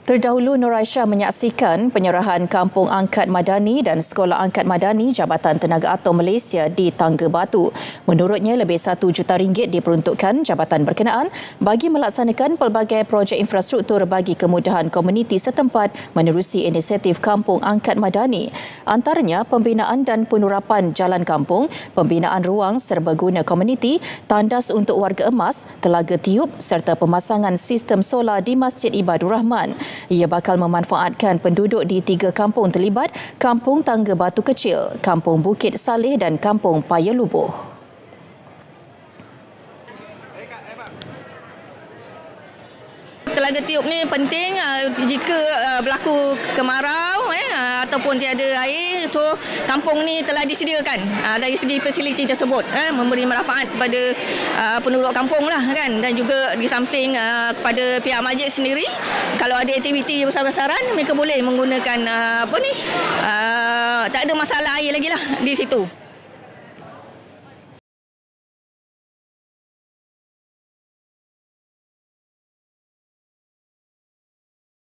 Terdahulu Nur Aisyah menyaksikan penyerahan Kampung Angkat Madani dan Sekolah Angkat Madani Jabatan Tenaga Atom Malaysia di Tangga Batu. Menurutnya, lebih RM1 juta diperuntukkan jabatan berkenaan bagi melaksanakan pelbagai projek infrastruktur bagi kemudahan komuniti setempat menerusi inisiatif Kampung Angkat Madani. Antaranya pembinaan dan penurapan jalan kampung, pembinaan ruang serbaguna komuniti, tandas untuk warga emas, telaga tiup serta pemasangan sistem solar di Masjid Ibadur Rahman. Ia bakal memanfaatkan penduduk di 3 kampung terlibat, Kampung Tangga Batu Kecil, Kampung Bukit Saleh dan Kampung Paya Lubuh. Telaga tiup ni penting jika berlaku kemarau ataupun tiada air, so kampung ni telah disediakan dari segi fasiliti tersebut, memberi manfaat kepada penduduk kampung lah kan, dan juga di samping kepada pihak masjid sendiri, kalau ada aktiviti besar-besaran mereka boleh menggunakan tak ada masalah air lagi lah di situ.